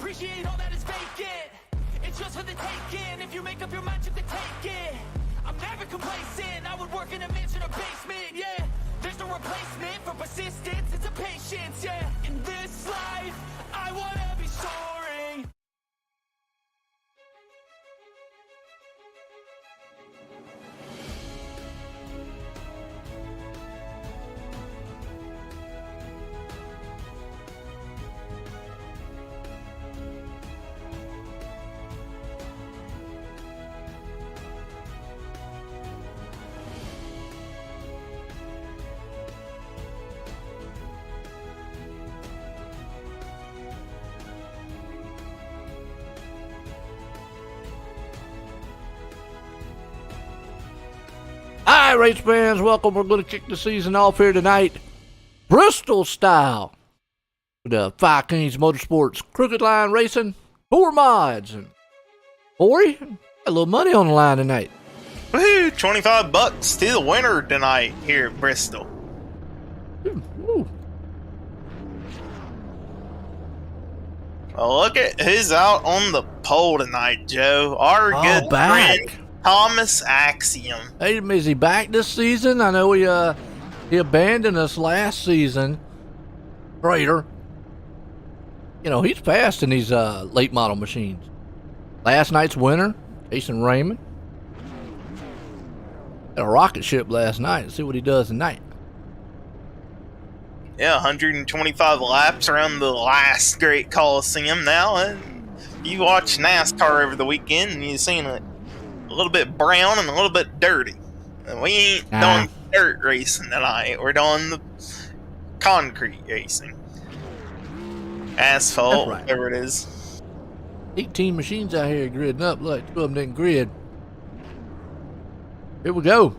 appreciate all that is vacant. It's just for the taking. If you make up your mind to take it, I'm never complacent. I would work in a mansion or basement, yeah. There's no replacement for persistence, it's a patience, yeah. In this life, I wanna be soaring. Hi, race fans. Welcome. We're going to kick the season off here tonight, Bristol style, with the Five Kings Motorsports Crooked Line Racing, 4 mods, and Corey, got a little money on the line tonight. Woohoo! $25 to the winner tonight here at Bristol. Ooh. Well, look at who's out on the pole tonight, Joe. Our good back. friend Thomas Axiom. Hey, is he back this season? I know he abandoned us last season. Traitor. You know, he's fast in these late model machines. Last night's winner, Jason Raymond. Had a rocket ship last night. Let's see what he does tonight. Yeah, 125 laps around the last great Coliseum now. And you watch NASCAR over the weekend and you've seen it a little bit brown and a little bit dirty. And we ain't doing dirt racing tonight. We're doing the concrete racing. Asphalt, right. Whatever it is. 18 machines out here gridding up. Look, 2 of them didn't grid. Here we go.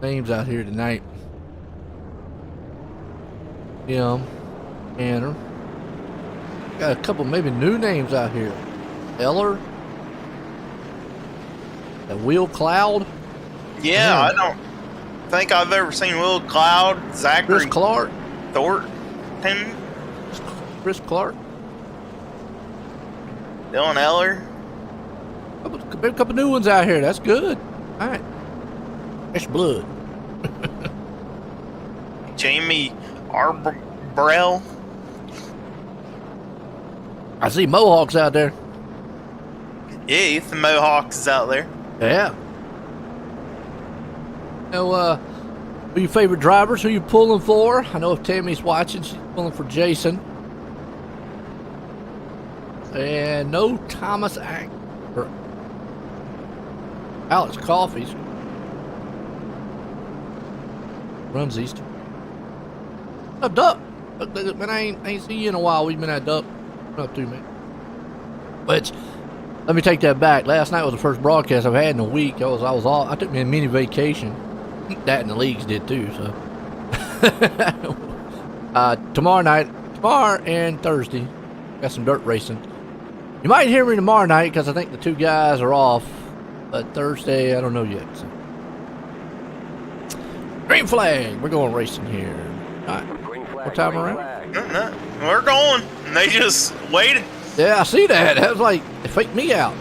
Names out here tonight. Tanner. Got a couple maybe new names out here. Eller. That Will Cloud. Yeah, Man. I don't think I've ever seen Will Cloud, Zachary Chris Clark. Thornton, Chris Clark. Dylan Eller. A couple new ones out here. That's good. All right. Fresh blood. Jamie Arbrell. I see Mohawks out there. Yeah, Ethan Mohawks is out there. Yeah. Now, who your favorite drivers? Who you pulling for? I know if Tammy's watching, she's pulling for Jason. And no Thomas or Alex Coffee's. Runs these two. Duck. Man, I ain't seen you in a while. We've been at Duck. Up to me. But let me take that back. Last night was the first broadcast I've had in a week. I was off. I took me a mini vacation. That and the leagues did too. So tomorrow and Thursday, got some dirt racing. You might hear me tomorrow night because I think the 2 guys are off. But Thursday, I don't know yet. So. Green flag. We're going racing here. All right. What time around? No, we're going. And they just waited. Yeah, I see that. That was like, it faked me out.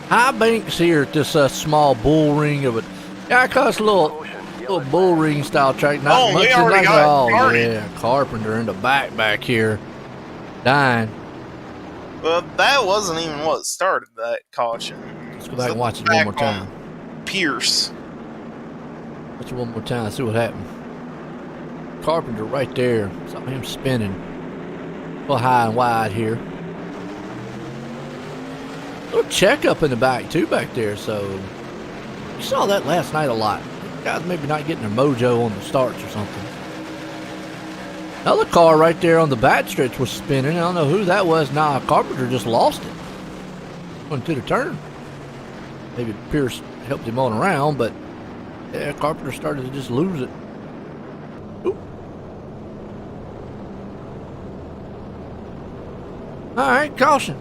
High banks here at this small bull ring of it. Yeah, I call it a little bull ring style track. Not much we already got started. Yeah, Carpenter in the back here. Dying. Well, that wasn't even what started that caution. Let's go back and watch it one more time. Pierce. Watch it one more time, see what happened. Carpenter right there. Something him spinning. A little high and wide here. A little check up in the back too back there, so you saw that last night a lot. Guys maybe not getting their mojo on the starts or something. Another car right there on the back stretch was spinning. I don't know who that was. Nah, Carpenter just lost it. Went to the turn. Maybe Pierce helped him on around, but yeah, Carpenter started to just lose it. Oop. All right, caution.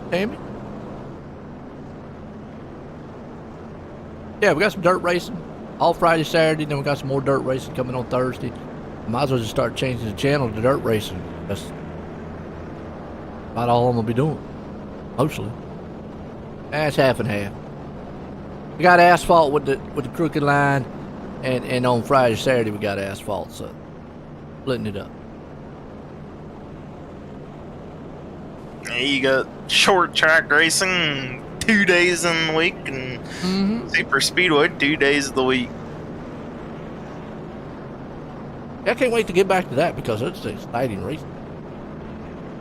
Tammy. Yeah, we got some dirt racing all Friday, Saturday. Then we got some more dirt racing coming on Thursday. Might as well just start changing the channel to dirt racing. That's about all I'm gonna be doing, mostly. That's half and half. We got asphalt with the crooked line, and on Friday, Saturday we got asphalt, so splitting it up. Yeah, you got short track racing 2 days in the week, and super speedway 2 days of the week. I can't wait to get back to that because it's exciting racing.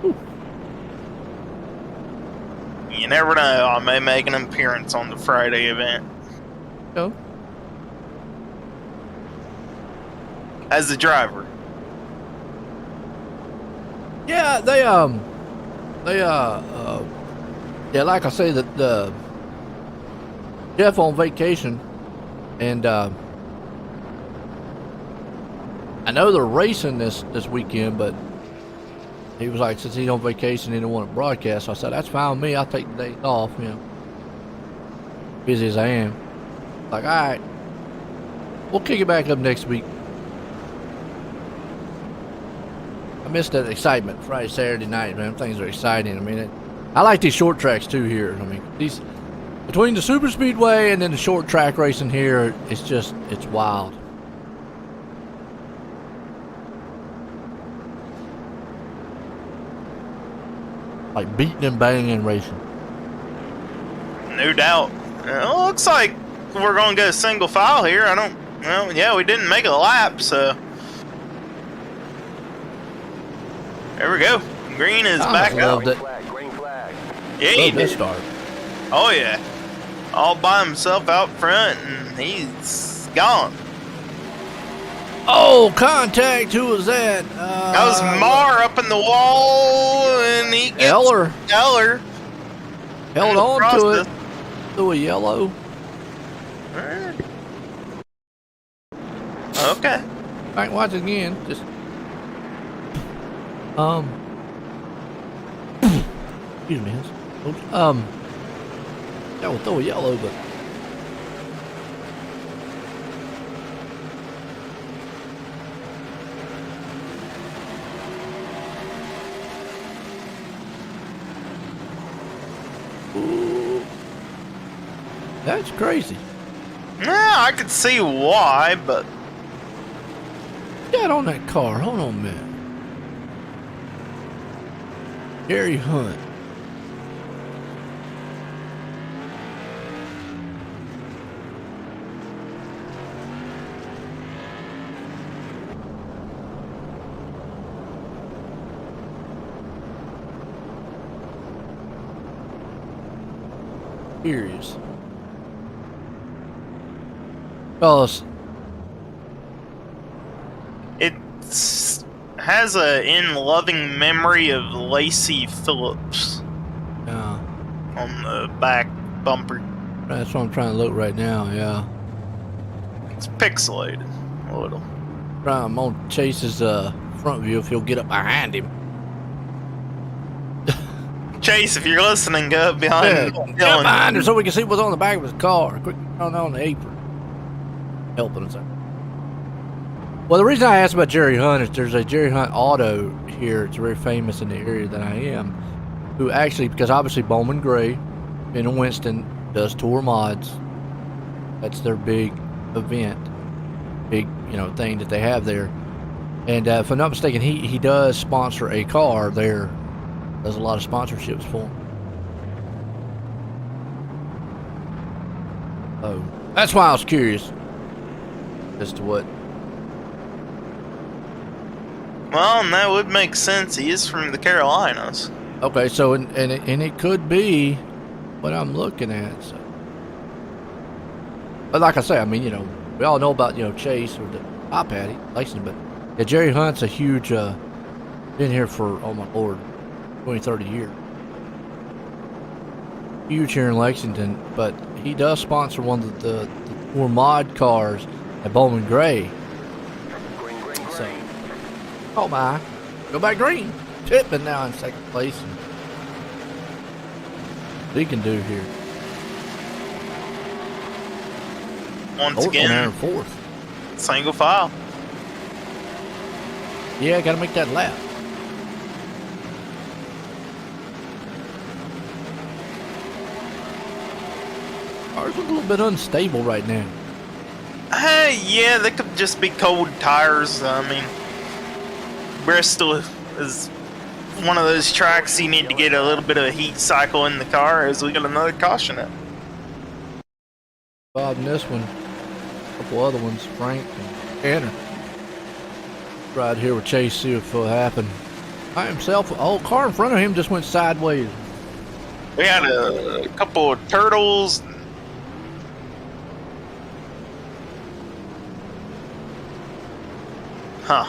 Whew. You never know, I may make an appearance on the Friday event. No. As the driver. Yeah, yeah, like I say, that Jeff on vacation, and I know they're racing this weekend, but he was like, since he's on vacation, he didn't want to broadcast. So I said, that's fine with me. I'll take the days off, you know, busy as I am. Like, all right, we'll kick it back up next week. I missed that excitement Friday, Saturday night, man. Things are exciting. I mean, I like these short tracks too here. I mean, these between the super speedway and then the short track racing here, it's wild. Like beating and banging racing. No doubt. It looks like we're going to go single file here. Well, yeah, we didn't make a lap, so. There we go. Green is back up. Green flag. Yeah, he Love this did. start. Oh, yeah. All by himself out front, and he's gone. Oh, contact! Who was that? That was Mar up in the wall, and he gets Eller Eller. held on to it through a yellow. Okay. Back, watch it again. Just excuse me. That will throw a yellow, but ooh, that's crazy. Yeah, I could see why, but Get on that car. Hold on a minute. Gary Hunt. Curious. Fellas, it has a in loving memory of Lacey Phillips on the back bumper. that's what I'm trying to look right now, yeah. It's pixelated a little. I'm on Chase's front view if he'll get up behind him. Chase, if you're listening, go up behind Get up Dylan. behind him so we can see what's on the back of his car. Quick, turn on the apron. Helping us out. Well, the reason I asked about Jerry Hunt is there's a Jerry Hunt auto here. It's very famous in the area that I am. Who actually, because obviously Bowman Gray in Winston does tour mods. That's their big event, big thing that they have there. And if I'm not mistaken, he does sponsor a car there. Does a lot of sponsorships for him. Oh, that's why I was curious as to what. Well, and that would make sense. He is from the Carolinas. Okay, so and it could be what I'm looking at. So. But like I say, I mean, we all know about Chase or the Pop Patty, Lexington, but yeah, Jerry Hunt's a huge. Been here for oh my lord, 20, 30 years. Huge here in Lexington, but he does sponsor one of the more mod cars at Bowman Gray. So, oh my, go back green. Pittman now in second place. And what he can do here. Once North on there again, in fourth. single file. Yeah, gotta make that lap. Ours look a little bit unstable right now. Yeah, they could just be cold tires. I mean, Bristol is one of those tracks you need to get a little bit of a heat cycle in the car as we got another caution out. Bob in this one. A couple other ones, Frank and Tanner. Right here with Chase, see if it'll happen. By himself, the whole car in front of him just went sideways. We had a couple of turtles. Huh.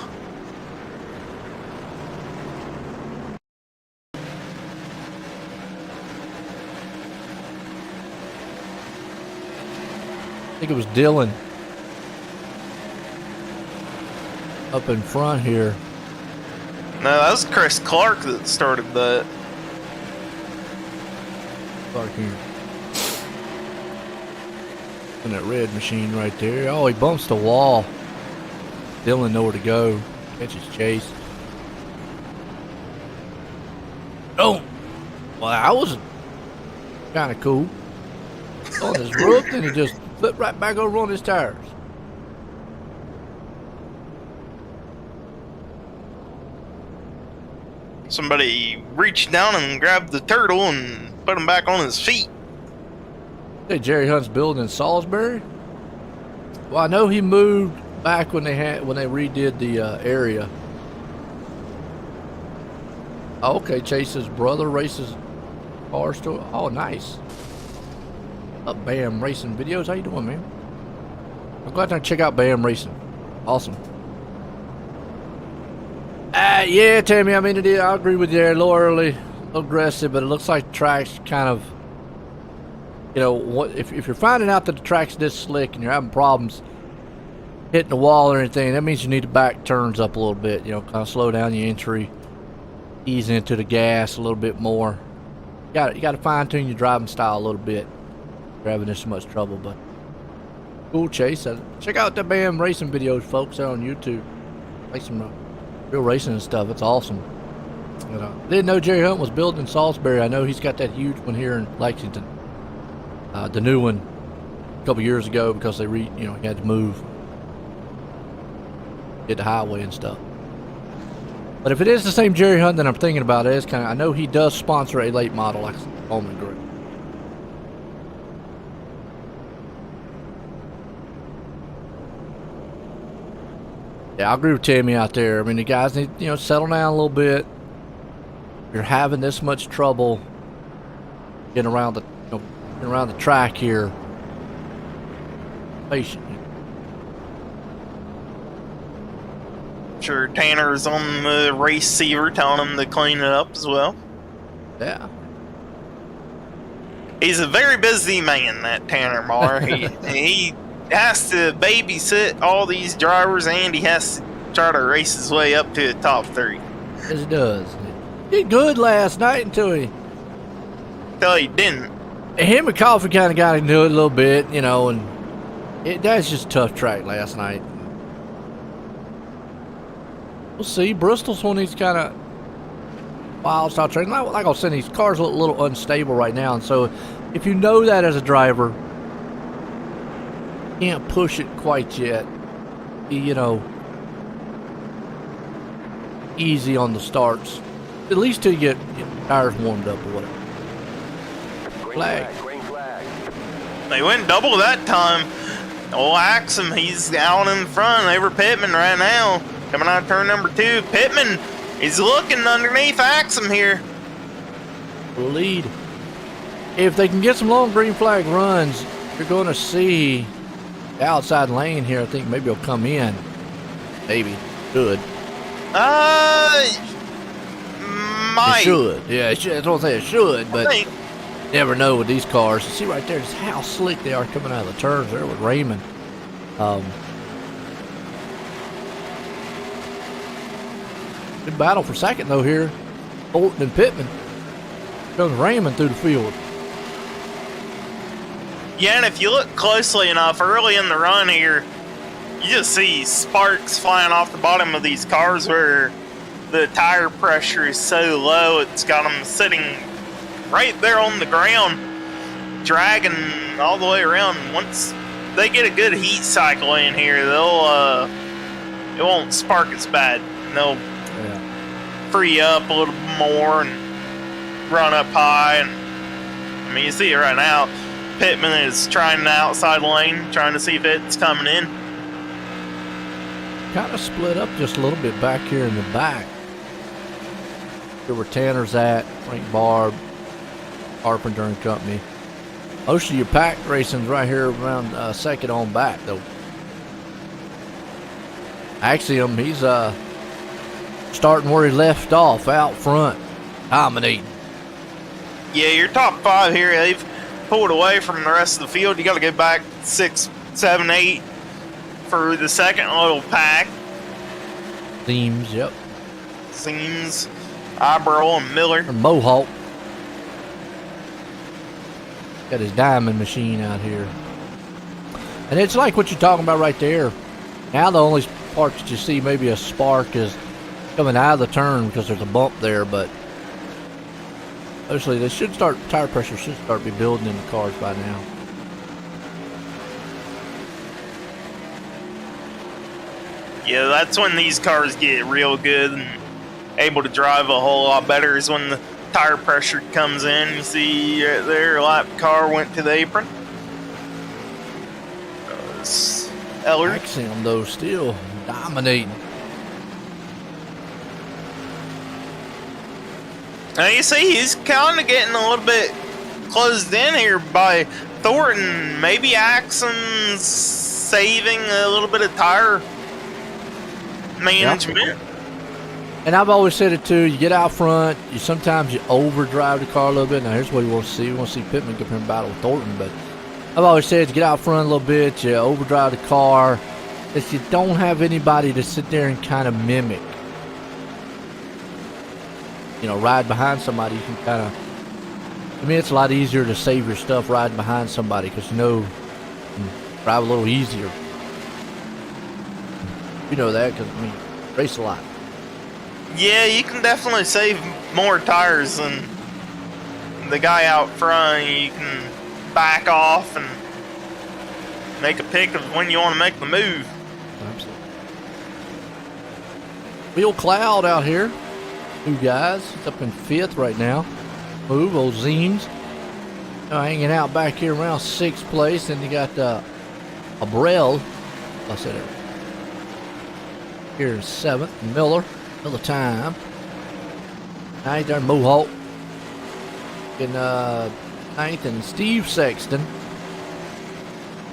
I think it was Dylan up in front here. No, that was Chris Clark that started that. Clark here. And that red machine right there. Oh, he bumps the wall. Dylan nowhere to go. Catches Chase. Oh! Well, that was kind of cool. On his roof, and he just flipped right back over on his tires. Somebody reached down and grabbed the turtle and put him back on his feet. Hey, Jerry Hunt's building in Salisbury. Well, I know he moved back when they redid the area. Oh, okay, Chase's brother races cars too. Oh, nice. Up Bam Racing Videos. How you doing, man? I'm glad to check out Bam Racing. Awesome. Yeah, Tammy. I mean, it is. I agree with you there. A little early, a little aggressive, but it looks like the track's kind of. You know, what if you're finding out that the track's this slick and you're having problems hitting the wall or anything, that means you need to back turns up a little bit. You know, kind of slow down your entry, ease into the gas a little bit more. You got to fine tune your driving style a little bit. You're having this much trouble, but cool, Chase. Check out the Bam Racing videos, folks, out on YouTube. Like some real racing and stuff. It's awesome. You know, didn't know Jerry Hunt was building in Salisbury. I know he's got that huge one here in Lexington. The new one a couple years ago because they he had to move, get the highway and stuff. But if it is the same Jerry Hunt that I'm thinking about, it is kind of. I know he does sponsor a late model like Bowman Group. Yeah, I agree with Tammy out there. I mean, the guys need settle down a little bit. You're having this much trouble getting around the track here. Patient. Sure, Tanner's on the receiver telling him to clean it up as well. Yeah. He's a very busy man, that Tanner Marr. He has to babysit all these drivers, and he has to try to race his way up to the top 3. Yes, he does. He did good last night until he didn't. Him and Coffee kind of got into it a little bit, and that's just a tough track last night. We'll see. Bristol's one of these kind of wild style tracks. Like I was saying, these cars look a little unstable right now, and so if you know that as a driver, you can't push it quite yet. Easy on the starts, at least till you get tires warmed up or whatever. Green flag. They went double that time. Old Axum, he's out in front over Pittman right now. Coming out of turn number 2. Pittman is looking underneath Axum here. Lead. If they can get some long green flag runs, you're going to see the outside lane here. I think maybe he'll come in. Maybe. Should. Might. It should. Yeah, it should. I don't say it should, but never know with these cars. See right there just how slick they are coming out of the turns there with Raymond. Good battle for second though here. Bolton and Pittman. Comes Raymond through the field. Yeah, and if you look closely enough early in the run here, you just see sparks flying off the bottom of these cars where the tire pressure is so low. It's got them sitting right there on the ground, dragging all the way around. Once they get a good heat cycle in here, they'll it won't spark as bad. And they'll free up a little more and run up high. And I mean, you see it right now. Pittman is trying the outside lane, trying to see if it's coming in. Kind of split up just a little bit back here in the back. Here where Tanner's at, Frank Barb, Carpenter and company. Most of your pack racing's right here around second on back, though. Axiom, he's starting where he left off, out front, dominating. Yeah, your top 5 here, they've pulled away from the rest of the field. You got to go back 6, 7, 8 for the second little pack. Seams, yep. Seams, Eyebrow, and Miller. Or Mohawk. Got his diamond machine out here. And it's like what you're talking about right there. Now the only part that you see maybe a spark is coming out of the turn because there's a bump there, but obviously they should start, tire pressure should start be building in the cars by now. Yeah, that's when these cars get real good and able to drive a whole lot better, is when the tire pressure comes in. You see right there, lap car went to the apron. Eller. Axiom though still dominating. Now you see he's kind of getting a little bit closed in here by Thornton. Maybe Axon's saving a little bit of tire management. Yep. And I've always said it too, you get out front, sometimes you overdrive the car a little bit. Now here's what you want to see. You want to see Pittman get in battle with Thornton, but I've always said to get out front a little bit, you overdrive the car, that you don't have anybody to sit there and kind of mimic. You know, ride behind somebody, you can kind of, I mean, it's a lot easier to save your stuff riding behind somebody because you know, you can drive a little easier. You know that because, I mean, race a lot. Yeah, you can definitely save more tires than the guy out front. You can back off and make a pick of when you want to make the move. Absolutely. Bill Cloud out here. 2 guys. He's up in 5th right now. Move, old Zeems. Hanging out back here around 6th place. Then you got Abrel. I said it. Here in 7th. Miller time. 9th there, Mohawk. In 9th, and Steve Sexton.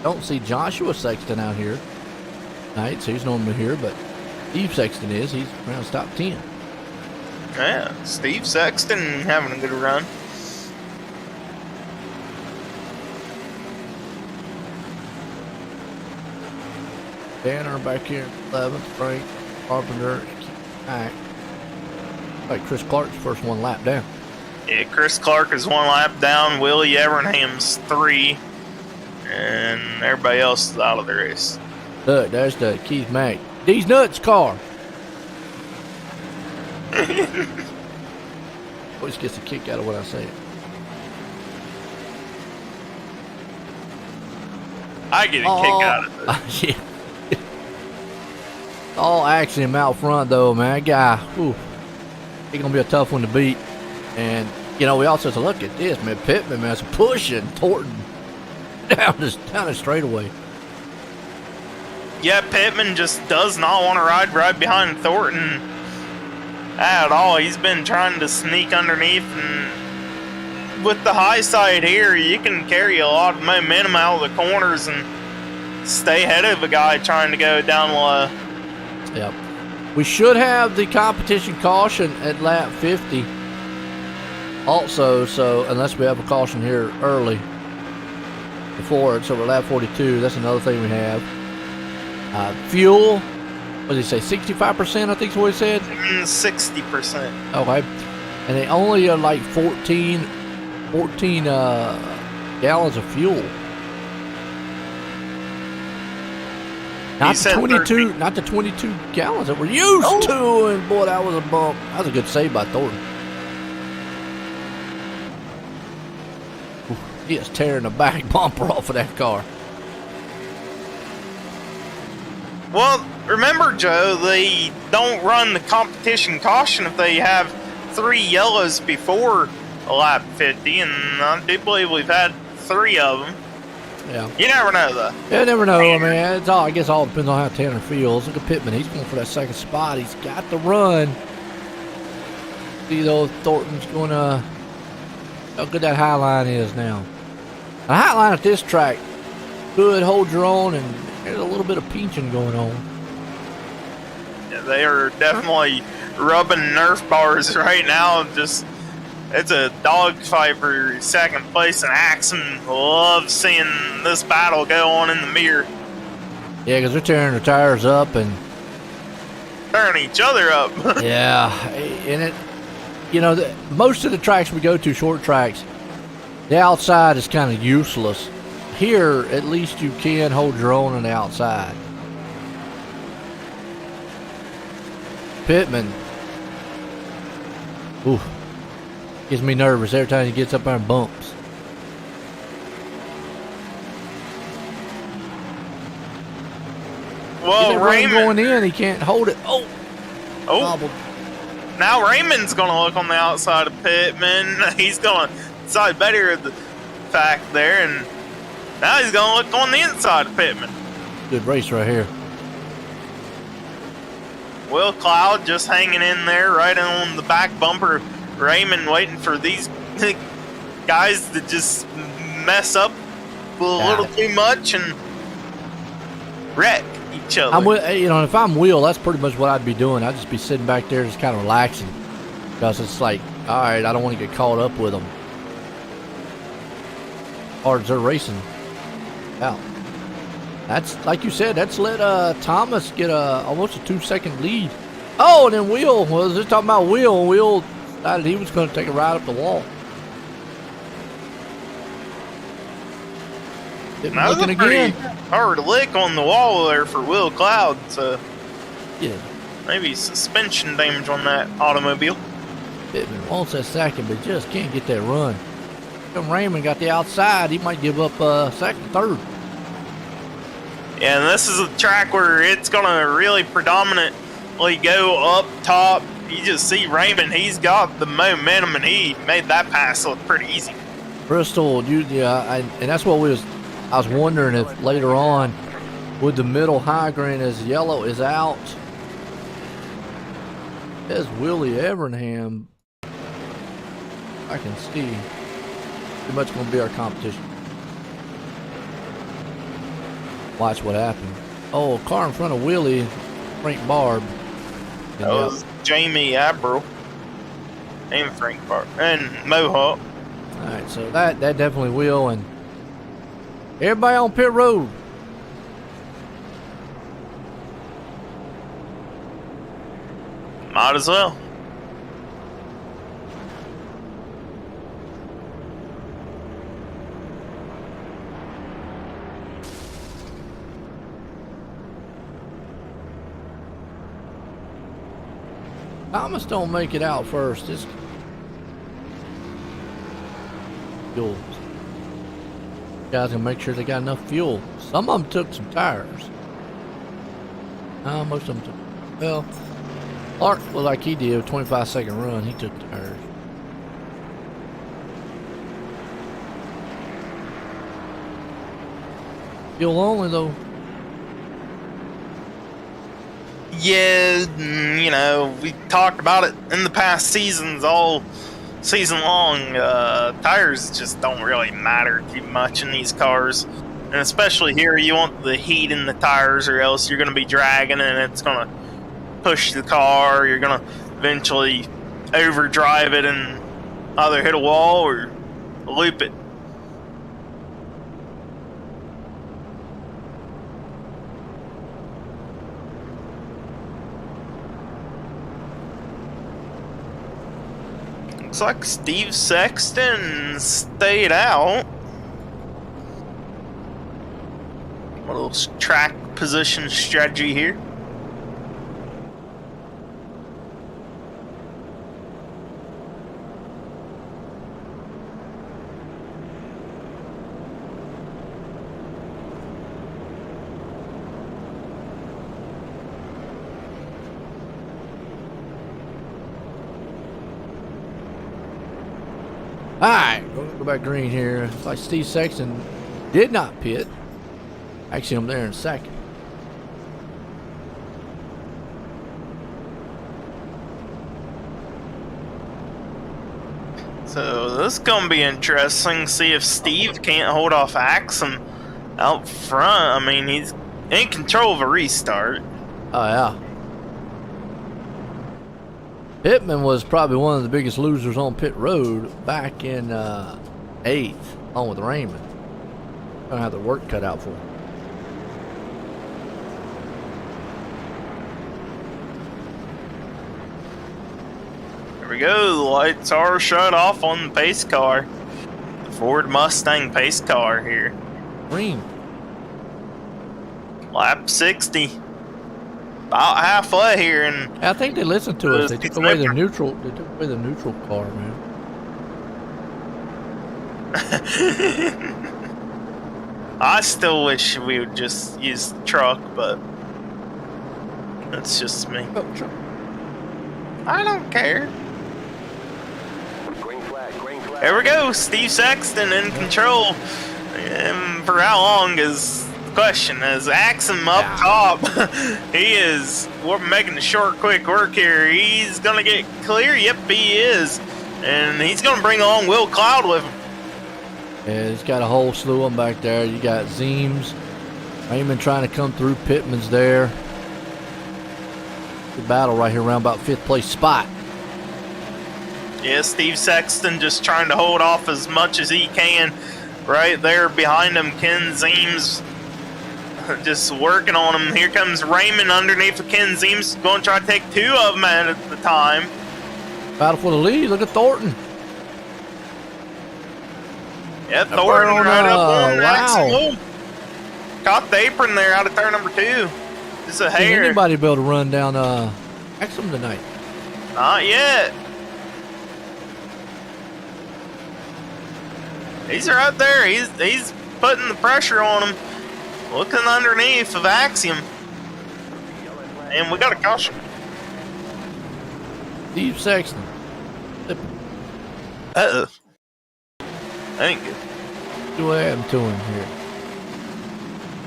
Don't see Joshua Sexton out here. 9th, so he's normally here, but Steve Sexton is. He's around top 10. Yeah, Steve Sexton having a good run. Banner back here, 11th. Frank Carpenter, back. Like Chris Clark's first 1 lap down. Yeah, Chris Clark is 1 lap down. Willie Evernham's 3. And everybody else is out of the race. Look, there's the Keith Mack. These nuts car. Always gets a kick out of what I say. I get a kick out of it. Yeah. All Axiom out front, though, man. That guy, whew, he's going to be a tough one to beat. And, you know, we also said, look at this, man. Pittman, man, is pushing Thornton down the straightaway. Yeah, Pittman just does not want to ride right behind Thornton at all. He's been trying to sneak underneath, and with the high side here, you can carry a lot of momentum out of the corners and stay ahead of a guy trying to go down low. Yep. We should have the competition caution at lap 50 also, so unless we have a caution here early before it, so we're lap 42. That's another thing we have. Fuel, what did he say, 65%, I think is what he said? 60%. Okay. And they only are like 14 gallons of fuel. Not He the said 22, 13. not the 22 gallons that we're used to. And boy, that was a bump. That was a good save by Thornton. Ooh, he is tearing the back bumper off of that car. Well, remember, Joe, they don't run the competition caution if they have 3 yellows before lap 50, and I do believe we've had 3 of them. Yeah. You never know, though. Yeah, never know. I mean, it's all. I guess all depends on how Tanner feels. Look at Pittman. He's going for that second spot. He's got the run. See though, Thornton's going to. How good that high line is now. The high line at this track could hold your own, and there's a little bit of pinching going on. Yeah, they are definitely rubbing Nerf bars right now. Just it's a dogfight for second place, and Axon loves seeing this battle go on in the mirror. Yeah, because they're tearing their tires up and Tearing each other up. yeah, and it, you know, most of the tracks we go to, short tracks, the outside is kind of useless. Here, at least you can hold your own on the outside. Pittman. Ooh. Gets me nervous every time he gets up there and bumps. Well, Raymond going in, he can't hold it. Oh, bobbled. Now Raymond's going to look on the outside of Pittman. He's going to decide better of the fact there, and now he's going to look on the inside of Pittman. Good race right here. Will Cloud just hanging in there right on the back bumper. Raymond waiting for these guys to just mess up a little too much and wreck each other. I'm with, you know, if I'm Will, that's pretty much what I'd be doing. I'd just be sitting back there just kind of relaxing, because it's like, all right, I don't want to get caught up with them. Or they're racing out. That's, like you said, that's let Thomas get almost a 2-second lead. Oh, and then Will was just talking about Will. Will decided he was going to take a ride up the wall. That was a pretty hard lick on the wall there for Will Cloud. So yeah, maybe suspension damage on that automobile. Pittman wants that second, but just can't get that run. If Raymond got the outside, he might give up second, third. Yeah, and this is a track where it's going to really predominantly go up top. You just see Raymond, he's got the momentum, and he made that pass look pretty easy. Bristol, and that's what I was wondering if later on, would the middle high green as yellow is out. There's Willie Evernham. I can see. Pretty much going to be our competition. Watch what happened. Oh, car in front of Willie, Frank Barb. That was Jamie Abreu and Frank Barb and Mohawk. All right, so that definitely will. And everybody on pit road. Might as well. Thomas don't make it out first. It's fuel. Guys gonna make sure they got enough fuel. Some of them took some tires. Most of them took. Well, Clark was like he did, a 25-second run. He took tires. Fuel only though. Yeah, you know, we talked about it in the past seasons, all season long. Tires just don't really matter too much in these cars. And especially here, you want the heat in the tires, or else you're going to be dragging and it's going to push the car. You're going to eventually overdrive it and either hit a wall or loop it. Looks like Steve Sexton stayed out. What little track position strategy here. Alright, we're gonna go back green here. It's like Steve Sexton did not pit. Actually, I'm there in second. So this is gonna be interesting. See if Steve can't hold off Axum out front. I mean, he's in control of a restart. Oh, yeah. Pittman was probably one of the biggest losers on pit road back in 8th, along with Raymond. Gonna have the work cut out for him. There we go. The lights are shut off on the pace car. The Ford Mustang pace car here. Green. Lap 60. About halfway here, and I think they listened to us. They took away the neutral. They took away the neutral car, man. I still wish we would just use the truck, but that's just me. Oh, truck. I don't care. Green flag, green flag. There we go. Steve Sexton in control. And for how long is the question? Is Axum up top? We're making a short, quick work here. He's going to get clear. Yep, he is. And he's going to bring along Will Cloud with him. Yeah, he's got a whole slew of them back there. You got Zeems. Raymond trying to come through. Pittman's there. Good battle right here around about 5th place spot. Yeah, Steve Sexton just trying to hold off as much as he can. Right there behind him, Ken Zeems just working on him. Here comes Raymond underneath of Ken Zeems, going to try to take 2 of them at the time. Battle for the lead. Look at Thornton. Yeah, Thornton right up on wow. Axum. Caught the apron there out of turn number 2. Just a Can hair. anybody be able to run down Axum tonight? Not yet. He's right there. He's putting the pressure on him. Looking underneath of Axiom. And we got a caution. Steve Sexton. Uh-oh. That ain't good. See what happened to him here.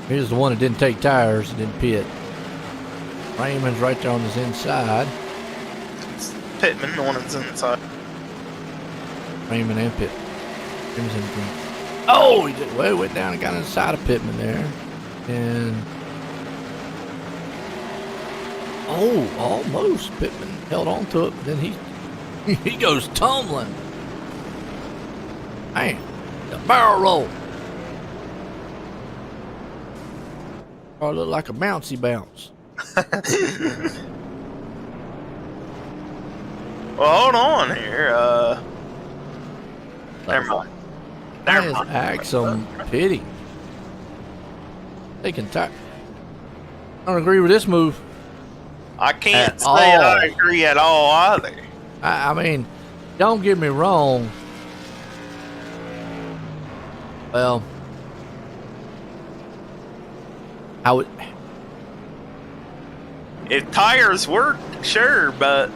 Here's the one that didn't take tires, didn't pit. Raymond's right there on his inside. It's Pittman, the one that's inside. Raymond and Pitt. Raymond's in the green. Oh, he did. Well, went down and got inside of Pittman there. And almost Pittman held on to it, but then he goes tumbling. Man, the barrel roll. Or look like a bouncy bounce. Well, hold on here. Never mind. Never mind. Axum pity. They can I don't agree with this move. I can't At say all. I agree at all either. I mean, don't get me wrong. Well, I would. If tires work, sure, but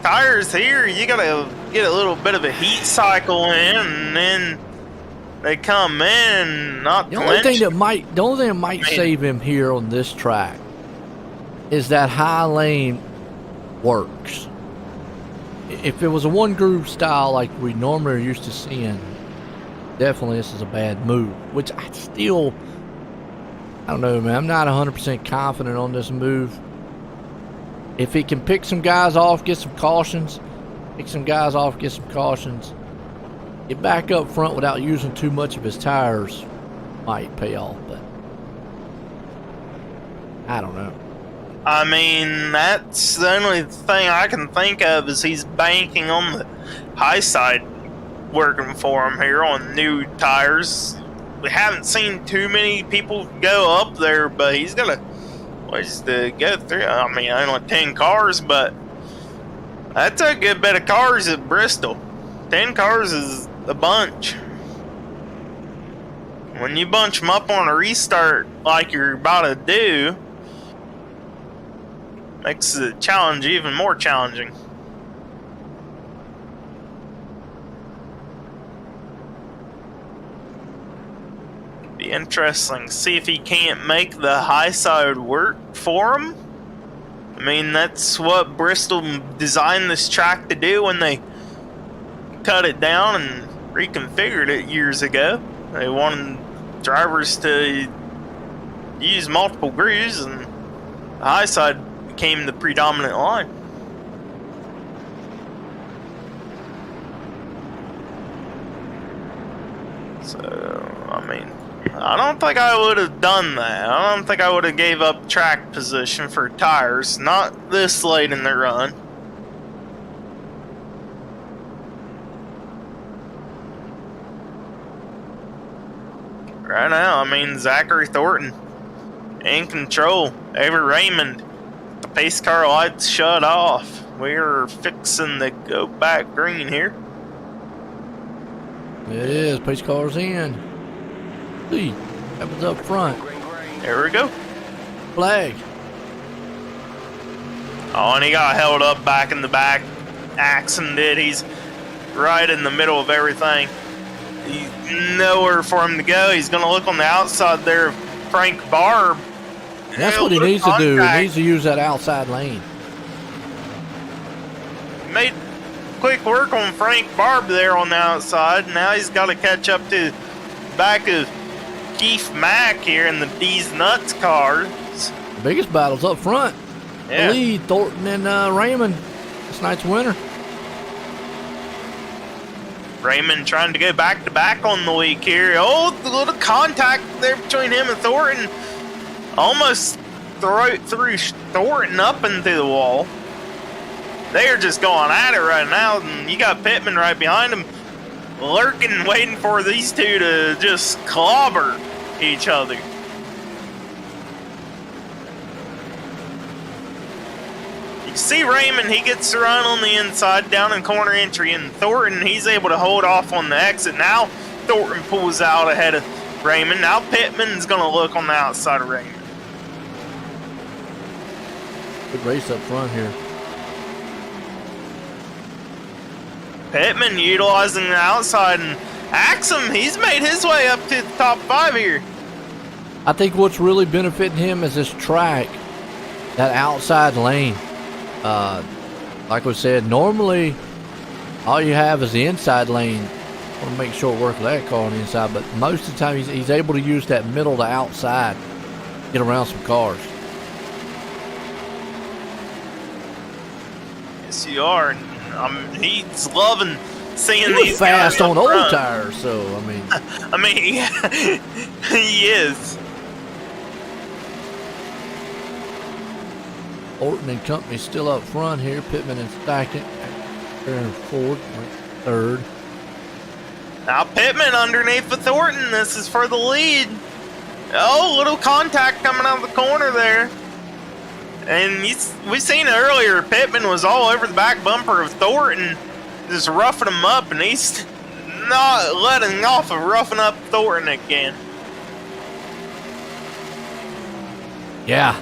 tires here, you gotta get a little bit of a heat cycle in, and then they come in. Not The only thing that might save him here on this track is that high lane works. If it was a one groove style like we normally are used to seeing, definitely this is a bad move. Which I don't know, man. I'm not 100% confident on this move. If he can pick some guys off, get some cautions, get back up front without using too much of his tires, might pay off, but I don't know. I mean, that's the only thing I can think of is he's banking on the high side working for him here on new tires. we haven't seen too many people go up there, but he's got a ways to go through. I mean, only 10 cars, but that's a good bit of cars at Bristol. 10 cars is a bunch. When you bunch them up on a restart like you're about to do, makes the challenge even more challenging. Be interesting. See if he can't make the high side work for him. I mean, that's what Bristol designed this track to do when they cut it down and reconfigured it years ago. They wanted drivers to use multiple grooves, and the high side became the predominant line. So, I mean, I don't think I would have done that. I don't think I would have gave up track position for tires, not this late in the run. Right now, I mean, Zachary Thornton in control. Avery Raymond, the pace car lights shut off. We're fixing to go back green here. It is. Pace car's in. See, happens up front. There we go. Flag. Oh, and he got held up back in the back. Axon did. He's right in the middle of everything. He's nowhere for him to go. He's going to look on the outside there of Frank Barb. And that's what he needs to do. He needs to use that outside lane. Made quick work on Frank Barb there on the outside. Now he's got to catch up to the back of Keith Mack here in the D's Nuts cars. The biggest battle's up front. Yeah. The lead, Thornton and Raymond. This night's winner. Raymond trying to go back to back on the week here. Oh, the little contact there between him and Thornton. Almost threw Thornton up into the wall. They are just going at it right now, and you got Pittman right behind him, lurking, waiting for these two to just clobber each other. You see Raymond, he gets to run on the inside down in corner entry, and Thornton, he's able to hold off on the exit. Now Thornton pulls out ahead of Raymond. Now Pittman's going to look on the outside of Raymond. Good race up front here. Pittman utilizing the outside, and Axum, he's made his way up to the top 5 here. I think what's really benefiting him is this track, that outside lane. Like we said, normally all you have is the inside lane. I want to make short work of that car on the inside, but most of the time he's able to use that middle to outside, get around some cars. Yes, you are. He's loving seeing He these was fast guys on up old front. tires, so I mean. I mean, he is. Orton and company still up front here. Pittman and second, Aaron Ford third. Now Pittman underneath the Thornton. This is for the lead. Oh, little contact coming out of the corner there. And we've seen it earlier. Pittman was all over the back bumper of Thornton, just roughing him up, and he's not letting off of roughing up Thornton again. Yeah.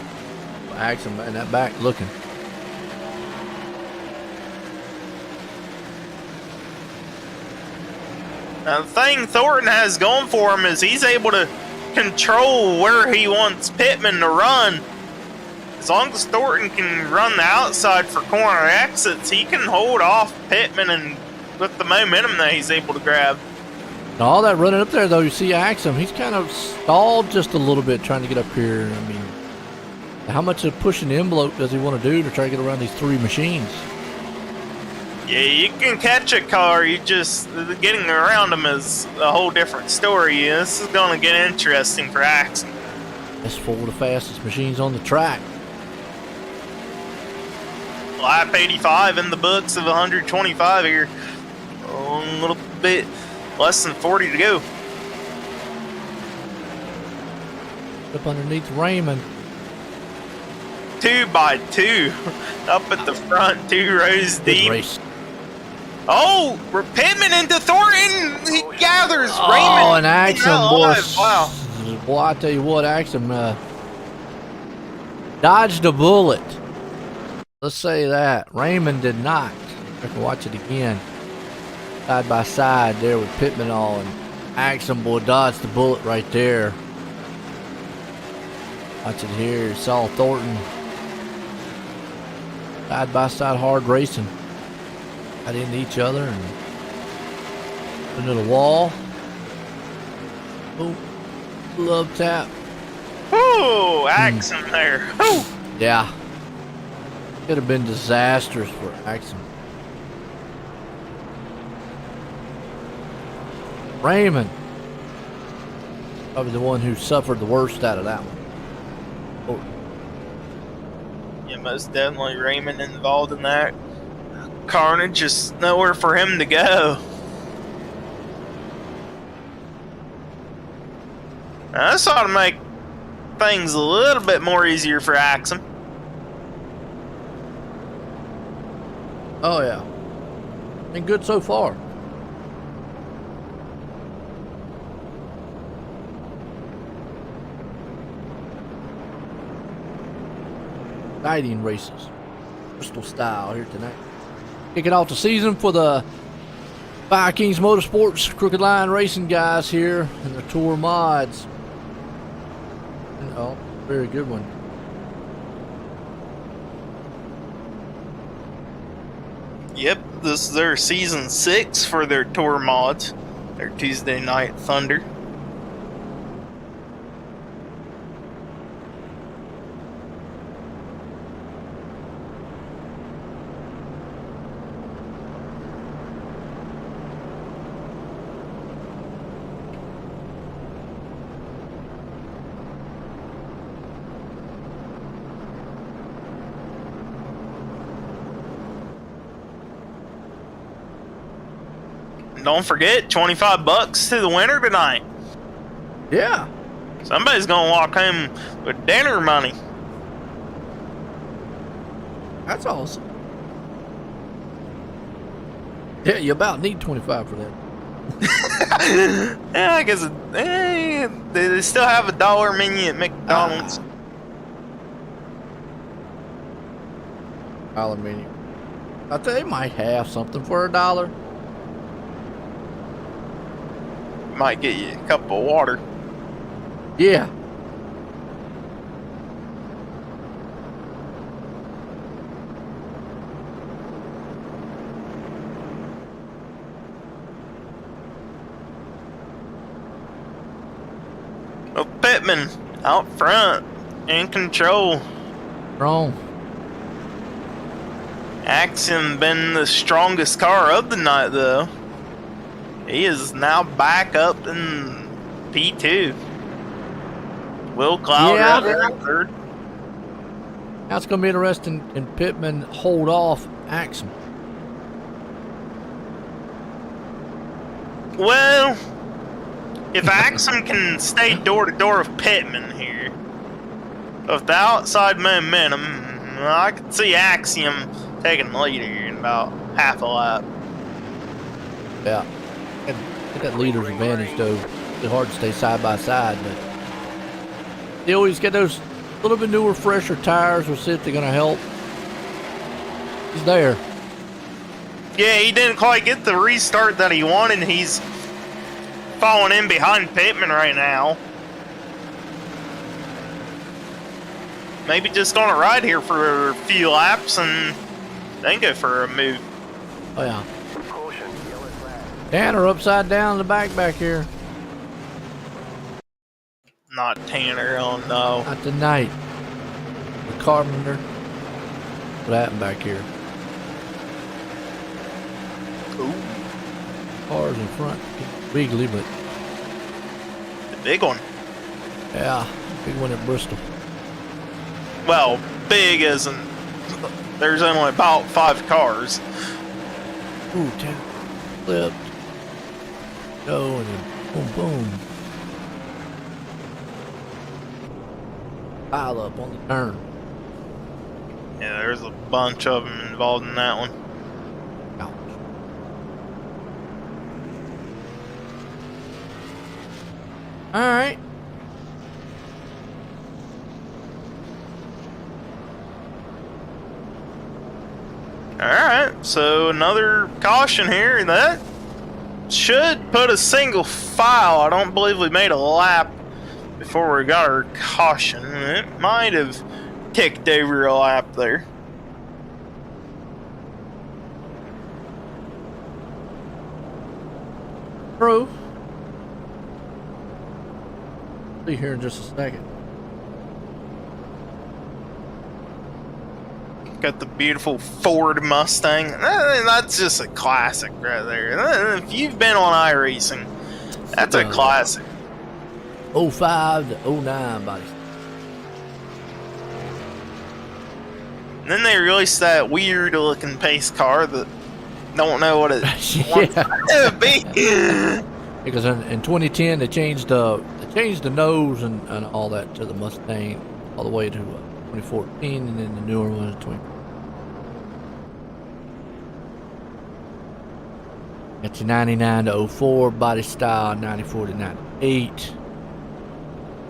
Axum in that back looking. Now, the thing Thornton has going for him is he's able to control where he wants Pittman to run. As long as Thornton can run the outside for corner exits, he can hold off Pittman and with the momentum that he's able to grab. Now, all that running up there, though, you see Axum, he's kind of stalled just a little bit trying to get up here. I mean, how much of pushing the envelope does he want to do to try to get around these three machines? Yeah, you can catch a car. You just getting around them is a whole different story. This is going to get interesting for Axum. That's four of the fastest machines on the track. Lap 85 in the books of 125 here. A little bit less than 40 to go. Up underneath Raymond. 2 by 2 up at the front, 2 rows Good deep. race. Oh, Pittman into Thornton. He gathers Oh, Raymond. and Axum, boy. Wow. Boy, I tell you what, Axum dodged a bullet. Let's say that. Raymond did not. I can watch it again. Side by side there with Pittman all, and Axum, boy, dodged the bullet right there. Watch it here. Saul Thornton. Side by side hard racing. Got into each other and into the wall. Oh, love tap. Ooh, Axum there. Ooh. Yeah. Could have been disastrous for Axum. Raymond. Probably the one who suffered the worst out of that one. Oh. Yeah, most definitely Raymond involved in that. Carnage, just nowhere for him to go. Now, this ought to make things a little bit more easier for Axum. Oh, yeah. Been good so far. Exciting races. Bristol style here tonight. Kicking off the season for the Vikings Motorsports Crooked Line Racing guys here and their Tour mods. And, oh, very good one. Yep, this is their season 6 for their tour mods. Their Tuesday Night Thunder. Don't forget, $25 to the winner tonight. Yeah. Somebody's gonna walk home with dinner money. That's awesome. Yeah, you about need 25 for that. Yeah, I guess they still have a dollar menu at McDonald's. Dollar menu. I think they might have something for $1. Might get you a cup of water. Yeah. Oh, Pittman out front, in control. Wrong. Axum been the strongest car of the night, though. He is now back up in P2. Will Cloud Yeah. right there in third. Now it's going to be interesting. Can Pittman hold off Axum? Well, if Axum can stay door to door with Pittman here, with the outside momentum, I could see Axiom taking the lead here in about half a lap. Yeah. Get that leader's advantage, though. It's hard to stay side by side, but they always get those little bit newer, fresher tires. We'll see if they're going to help. He's there. Yeah, he didn't quite get the restart that he wanted. He's falling in behind Pittman right now. Maybe just on a ride here for a few laps and then go for a move. Oh, yeah. Tanner upside down in the back here. Not Tanner, oh no. Not tonight. The Carpenter. What happened back here? Ooh, Cars in front. Wiggly, but the big one. yeah, big one at Bristol. Well, big isn't. There's only about 5 cars. Ooh, Tanner flipped. Go and then boom, boom. pile up on the turn. Yeah, there's a bunch of them involved in that one. Ouch. All right. Alright, so another caution here. That should put a single file. I don't believe we made a lap before we got our caution. It might have ticked over a lap there. True. See here in just a second. Got the beautiful Ford Mustang. That's just a classic right there. If you've been on iRacing, that's a classic. 05 to 09 body. And then they released that weird looking pace car that don't know what it wants to be. Because in 2010 they changed the nose and all that to the Mustang all the way to 2014, and then the newer one is 20. Got your 99 to 04 body style, 94 to 98.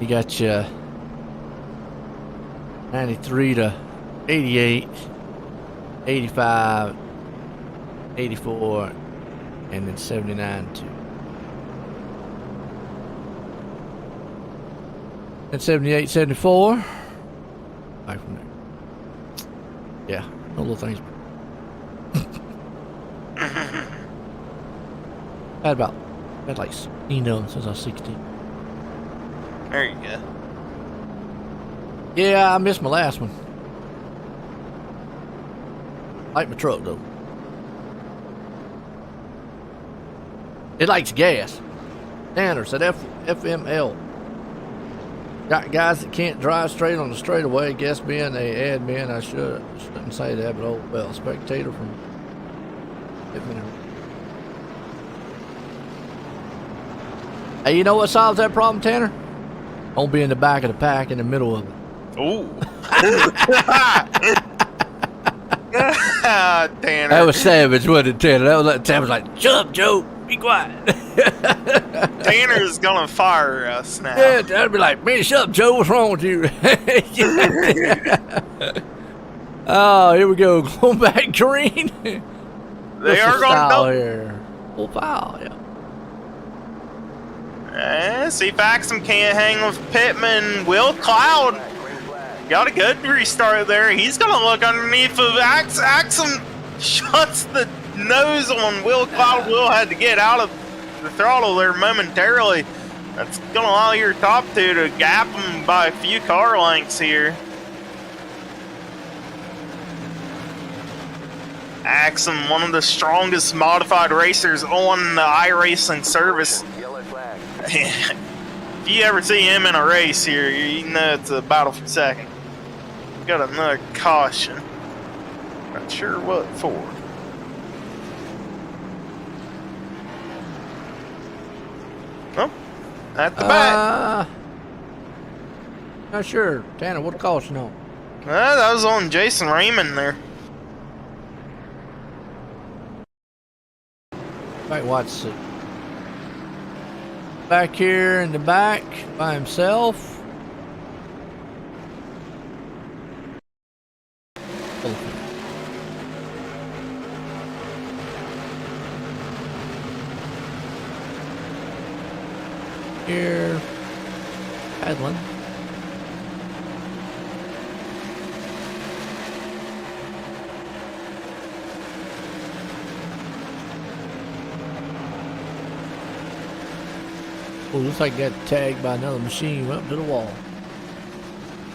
You got your 93 to 88, 85, 84, and then 79 to. And 78, 74. Back from there. Yeah, no little things. Had like 16 of them since I was 16. There you go. Yeah, I missed my last one. Like my truck though. It likes gas. Tanner said FML. Got guys that can't drive straight on the straightaway. Guess being they add me in. I shouldn't say that, but oh well. Spectator from. Hey, you know what solves that problem, Tanner? Don't be in the back of the pack in the middle of it. Ooh. Tanner. That was savage, wasn't it, Tanner? That was like Tanner was like, "Shut up, Joe. Be quiet." Tanner's gonna fire us now. Yeah, Tanner'd be like, "Man, shut up, Joe. What's wrong with you?" Oh, here we go. Going back green. They are going to to here. Full foul, yeah. See if Axum can't hang with Pittman. Will Cloud got a good restart there. He's going to look underneath of Axum. Shuts the nose on Will Cloud. Will had to get out of the throttle there momentarily. That's going to allow your top two to gap him by a few car lengths here. Axum, one of the strongest modified racers on the iRacing service. If you ever see him in a race here, you know it's a battle for second. Got another caution. Not sure what for. Oh, at the back. Not sure. Tanner, what caution on? That was on Jason Raymond there. Might watch it. Back here in the back by himself. Here, Adlin. Oh, looks like got tagged by another machine up to the wall.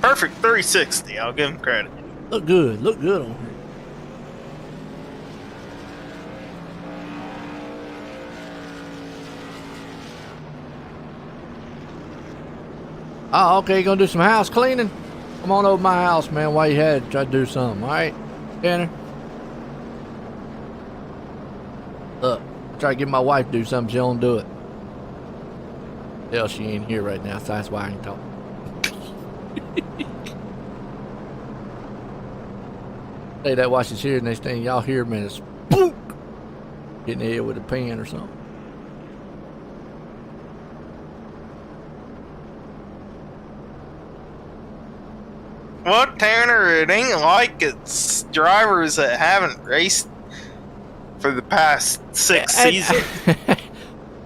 Perfect 360. I'll give him credit. Look good on here. Oh, okay, you gonna do some house cleaning? Come on over to my house, man, while you had to try to do something, alright? Tanner? Look, try to get my wife to do something, she don't do it. Hell, she ain't here right now, so that's why I can talk. Say that watch this here, next thing y'all hear, man, it's boom, getting hit with a pan or something. Well, Tanner, it ain't like it's drivers that haven't raced for the past 6 seasons.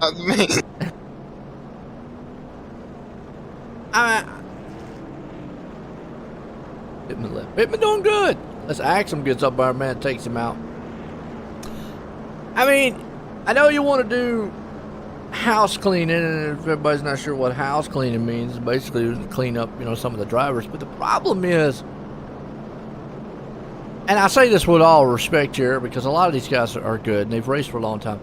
I mean, Pittman doing good. Let's Axum gets up there, man, takes him out. I mean, I know you want to do house cleaning, and if everybody's not sure what house cleaning means, basically to clean up, some of the drivers. But the problem is, and I say this with all respect here, because a lot of these guys are good, and they've raced for a long time.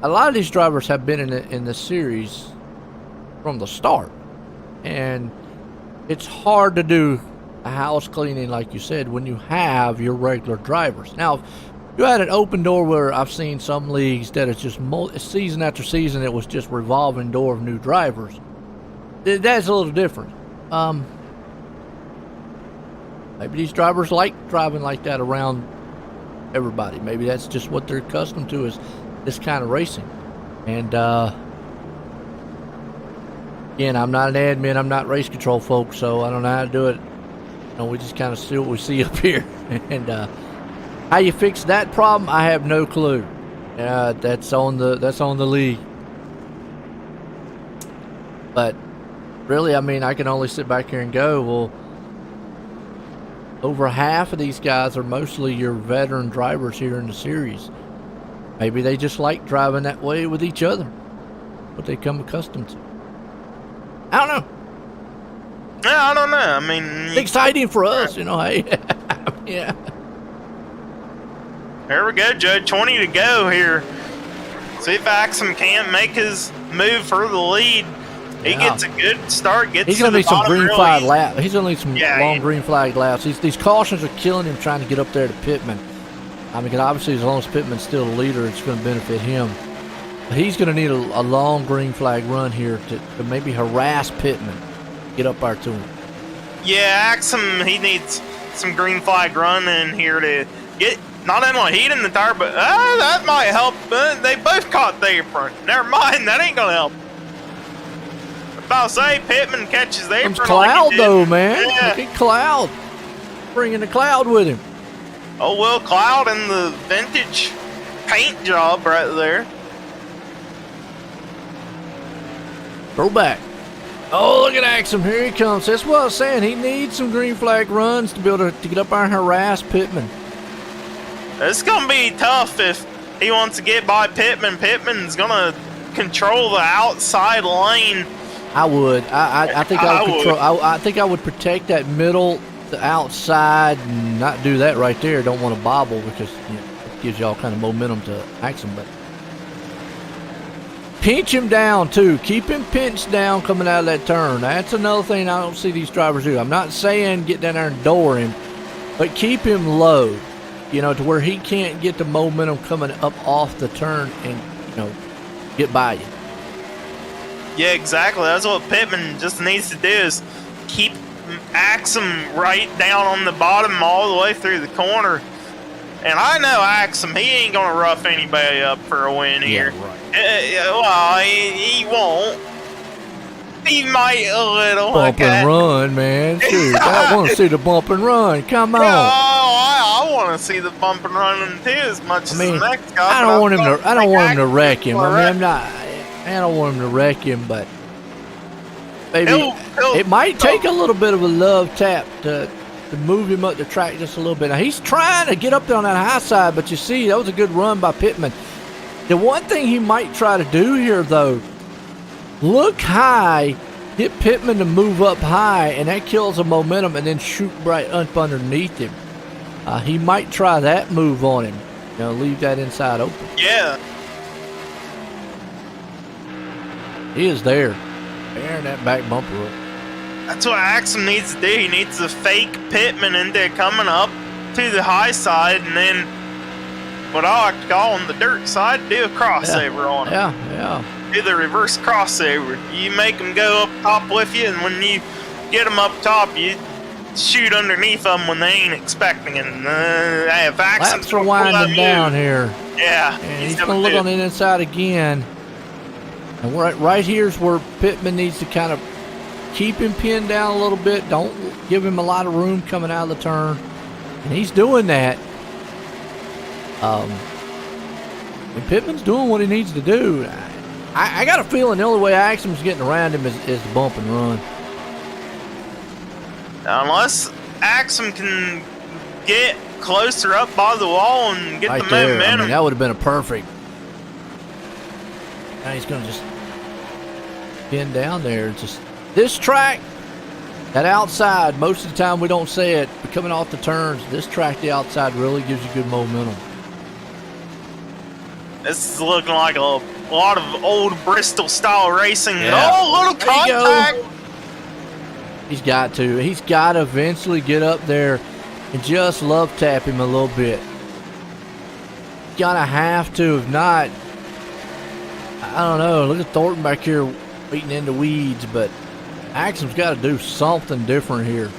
A lot of these drivers have been in the series from the start, and it's hard to do a house cleaning, like you said, when you have your regular drivers. Now, if you had an open door where I've seen some leagues that it's just season after season, it was just revolving door of new drivers. That's a little different. Maybe these drivers like driving like that around everybody. Maybe that's just what they're accustomed to, is this kind of racing. And again, I'm not an admin, I'm not race control folks, so I don't know how to do it. We just kind of see what we see up here. And how you fix that problem, I have no clue. That's on the league. But really, I mean, I can only sit back here and go, well, over half of these guys are mostly your veteran drivers here in the series. Maybe they just like driving that way with each other, what they come accustomed to. I don't know. Yeah, I don't know. I mean, it's exciting for us, hey. Yeah. Here we go, Joe. 20 to go here. See if Axum can't make his move for the lead. He gets a good start. He's going to need some green flag laps. He's going to need some long green flag laps. These cautions are killing him trying to get up there to Pittman. I mean, because obviously as long as Pittman's still the leader, it's going to benefit him. But he's going to need a long green flag run here to maybe harass Pittman. Get up there to him. Yeah, Axum, he needs some green flag run in here to get not only heat in the tire, but that might help. They both caught the apron. Never mind, that ain't gonna help. About to say, Pittman catches the apron. Cloud though, man. Yeah. Look at Cloud, bringing the Cloud with him. Oh, Will Cloud in the vintage paint job right there. Throwback. Oh, look at Axum. Here he comes. That's what I was saying. He needs some green flag runs to be able to get up there and harass Pittman. It's going to be tough if he wants to get by Pittman. Pittman's going to control the outside lane. I would. I think I would control. I think I would protect that middle, the outside, and not do that right there. Don't want to bobble because it gives you all kind of momentum to Axum. But pinch him down, too. Keep him pinched down coming out of that turn. That's another thing I don't see these drivers do. I'm not saying get down there and door him, but keep him low, to where he can't get the momentum coming up off the turn and, get by you. Yeah, exactly. That's what Pittman just needs to do is keep Axum right down on the bottom all the way through the corner. And I know Axum, he ain't going to rough anybody up for a win here. Yeah, right. Well, he won't. He might a little. Bump and run, man. Shoot, I want to see the bump and run. Come on. I want to see the bump and run too as much as the next guy. I don't want him to wreck him. I don't want him to wreck him, but maybe it might take a little bit of a love tap to move him up the track just a little bit. Now, he's trying to get up there on that high side, but you see, that was a good run by Pittman. The one thing he might try to do here, though, look high, get Pittman to move up high, and that kills the momentum, and then shoot right up underneath him. He might try that move on him. Leave that inside open. Yeah. He is there. Bearing that back bumper up. That's what Axum needs to do. He needs to fake Pittman into coming up to the high side, and then what I like to call on the dirt side, do a crossover on him. Yeah. Do the reverse crossover. You make him go up top with you, and when you get him up top, you shoot underneath them when they ain't expecting it. If Laps are winding down here. Yeah. And he's going to look on the inside again. And right here's where Pittman needs to kind of keep him pinned down a little bit. Don't give him a lot of room coming out of the turn. And he's doing that. And Pittman's doing what he needs to do. I got a feeling the only way Axum's getting around him is the bump and run. Unless Axum can get closer up by the wall and get right the there. momentum. I mean, that would have been a perfect. Now he's going to just pin down there. Just this track, that outside, most of the time we don't say it, but coming off the turns, this track, the outside, really gives you good momentum. This is looking like a lot of old Bristol style racing. Yeah. Oh, little contact. He's got to. He's got to eventually get up there and just love tap him a little bit. Gonna have to. If not, I don't know. Look at Thornton back here beating into weeds, but Axum's got to do something different here.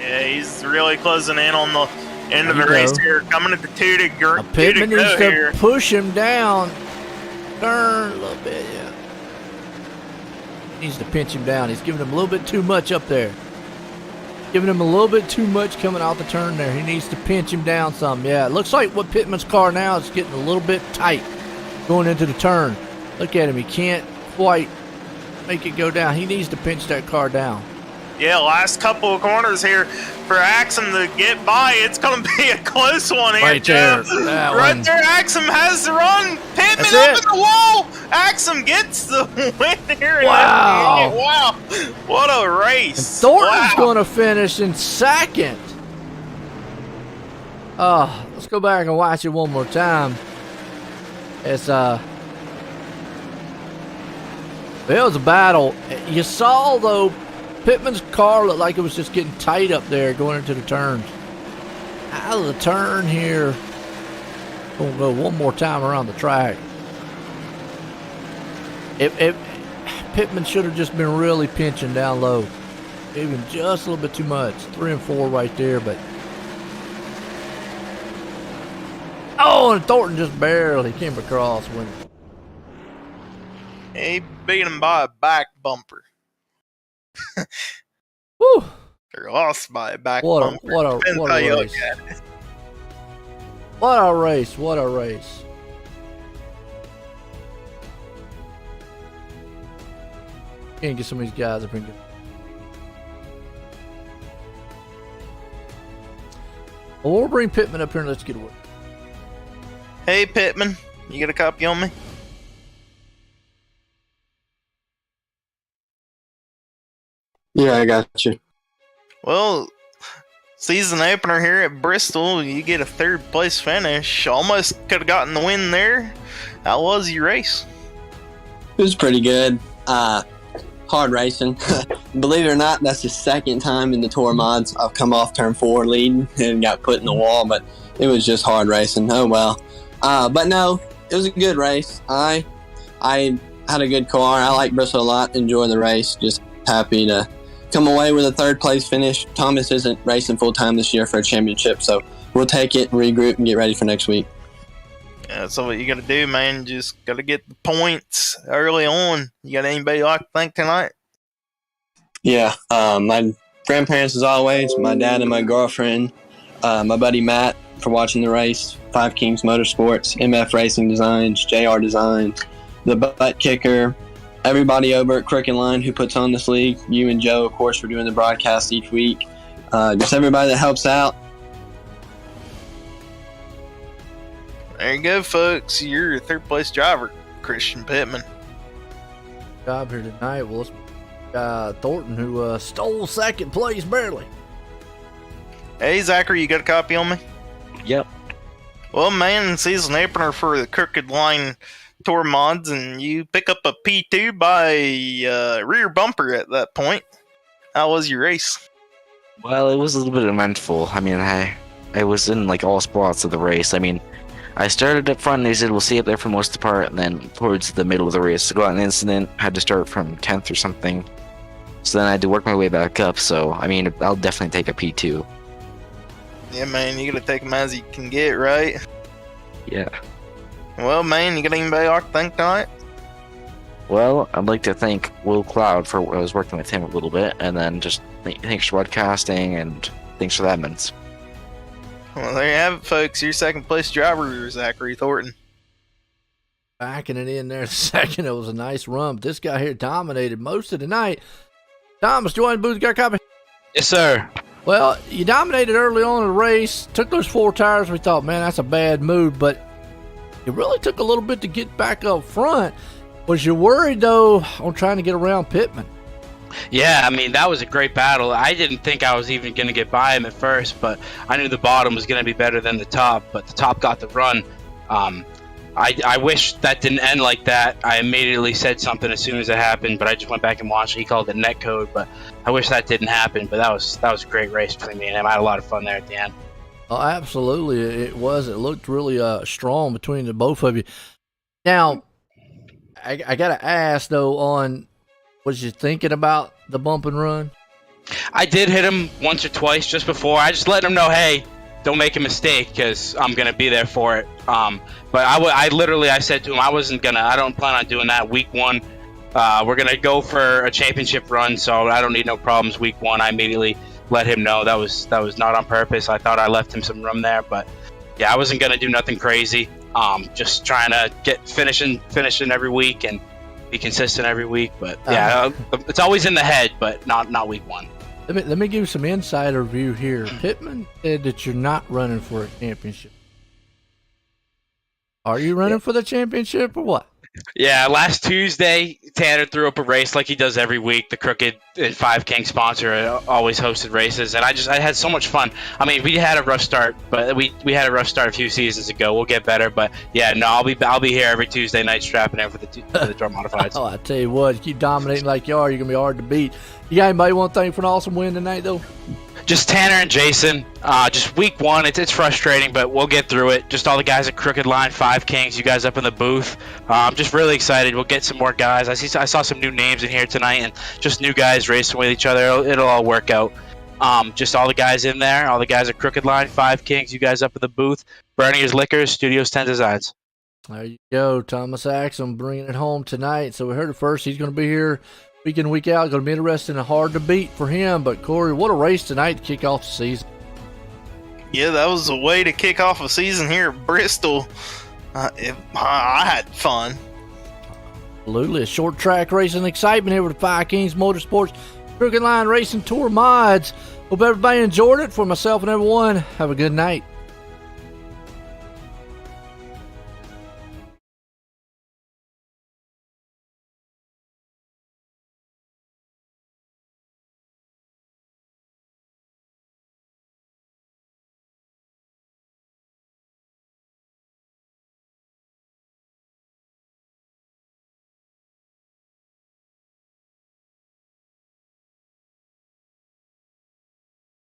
Yeah, he's really closing in on the end of the race here. Coming at the two to Pittman needs to here. push him down. Turn a little bit, yeah. Needs to pinch him down. He's giving him a little bit too much up there. Giving him a little bit too much coming out the turn there. He needs to pinch him down some. Yeah, it looks like what Pittman's car now is getting a little bit tight going into the turn. Look at him. He can't quite make it go down. He needs to pinch that car down. Yeah, last couple of corners here for Axum to get by. It's going to be a close one here, right Jeff. there. Right there, Axum has the run. Pittman That's up it. in the wall. Axum gets the win here. Wow. Wow. What a race. And Thornton's going to finish in second. Let's go back and watch it one more time. It's it was a battle. You saw, though, Pittman's car looked like it was just getting tight up there going into the turns. Out of the turn here. Gonna go one more time around the track. If Pittman should have just been really pinching down low. Even just a little bit too much. 3 and 4 right there, but. Oh, and Thornton just barely came across when. He beat him by a back bumper. Woo! Or lost by a back What bumper. a Depends how you race. look at it. What a race. What a race. Can't get some of these guys up and good. Well, we'll bring Pittman up here and let's get away. Hey, Pittman, you got a copy on me? Yeah, I got you. Well, season opener here at Bristol, you get a 3rd place finish. Almost could have gotten the win there. How was your race? It was pretty good. Hard racing. Believe it or not, that's the 2nd time in the Tour Mods I've come off turn 4 leading and got put in the wall, but it was just hard racing. Oh well. But no, it was a good race. I had a good car. I like Bristol a lot. Enjoy the race. Just happy to come away with a 3rd place finish. Thomas isn't racing full time this year for a championship, so we'll take it, regroup, and get ready for next week. Yeah, so what you got to do, man, just got to get the points early on. You got anybody you like to thank tonight? Yeah, my grandparents as always, my dad and my girlfriend, my buddy Matt for watching the race, Five Kings Motorsports, MF Racing Designs, JR Designs, the butt kicker, everybody over at Crooked Line who puts on this league, you and Joe, of course, for doing the broadcast each week. Just everybody that helps out. There you go, folks. You're your 3rd place driver, Christian Pittman. Job here tonight. Well, it's Thornton who stole 2nd place barely. Hey, Zachary, you got a copy on me? Yep. Well, man, season opener for the Crooked Line Tour Mods, and you pick up a P2 by rear bumper at that point. How was your race? Well, it was a little bit eventful. I mean, I was in like all spots of the race. I mean, I started up front and they said we'll see up there for most of the part, and then towards the middle of the race, I got an incident, had to start from 10th or something. So then I had to work my way back up. So I mean, I'll definitely take a P2. Yeah, man, you gotta take them as you can get, right? Yeah. Well, man, you got anybody I can thank tonight? Well, I'd like to thank Will Cloud for I was working with him a little bit, and then just thanks for broadcasting and thanks for the admins. Well, there you have it, folks. Your second place driver, Zachary Thornton. Backing it in there a second. It was a nice run. This guy here dominated most of the night. Thomas, join the booth. Got a copy? Yes, sir. Well, you dominated early on in the race. Took those 4 tires. We thought, man, that's a bad move. But it really took a little bit to get back up front. Was you worried, though, on trying to get around Pittman? Yeah, I mean, that was a great battle. I didn't think I was even going to get by him at first, but I knew the bottom was going to be better than the top, but the top got the run. I wish that didn't end like that. I immediately said something as soon as it happened, but I just went back and watched it. He called it net code, but I wish that didn't happen. But that was a great race between me and him. I had a lot of fun there at the end. Oh, absolutely. It was. It looked really strong between the both of you. Now, I got to ask, though, was you thinking about the bump and run? I did hit him once or twice just before. I just let him know, hey, don't make a mistake because I'm going to be there for it. But I said to him, I don't plan on doing that week 1. We're going to go for a championship run, so I don't need no problems week 1. I immediately let him know that was not on purpose. I thought I left him some room there, but yeah, I wasn't going to do nothing crazy. Just trying to get finishing every week and be consistent every week. But yeah, it's always in the head, but not week 1. Let me give you some insider view here. Pittman said that you're not running for a championship. Are you running for the championship or what? Yeah, last Tuesday, Tanner threw up a race like he does every week. The Crooked and 5 King sponsor always hosted races, and I had so much fun. I mean, we had a rough start, but we had a rough start a few seasons ago. We'll get better, but yeah, no, I'll be here every Tuesday night strapping in for the Drum Modifieds. Oh, I tell you what, you keep dominating like you are, you're gonna be hard to beat. You got anybody want to thank for an awesome win tonight, though? Just Tanner and Jason. Just week 1, it's frustrating, but we'll get through it. Just all the guys at Crooked Line, 5 Kings, you guys up in the booth. I'm just really excited. We'll get some more guys. I saw some new names in here tonight, and just new guys racing with each other. It'll all work out. Just all the guys in there, all the guys at Crooked Line, 5 Kings, you guys up in the booth. Bernier's Liquors, Studios 10 Designs. There you go, Thomas Axum bringing it home tonight. So we heard it first. He's going to be here week in, week out. Going to be interesting and hard to beat for him. But, Corey, what a race tonight to kick off the season. Yeah, that was a way to kick off a season here at Bristol. I had fun. Absolutely. A short track racing excitement here with the 5 Kings Motorsports Crooked Line Racing Tour Mods. Hope everybody enjoyed it. For myself and everyone, have a good night.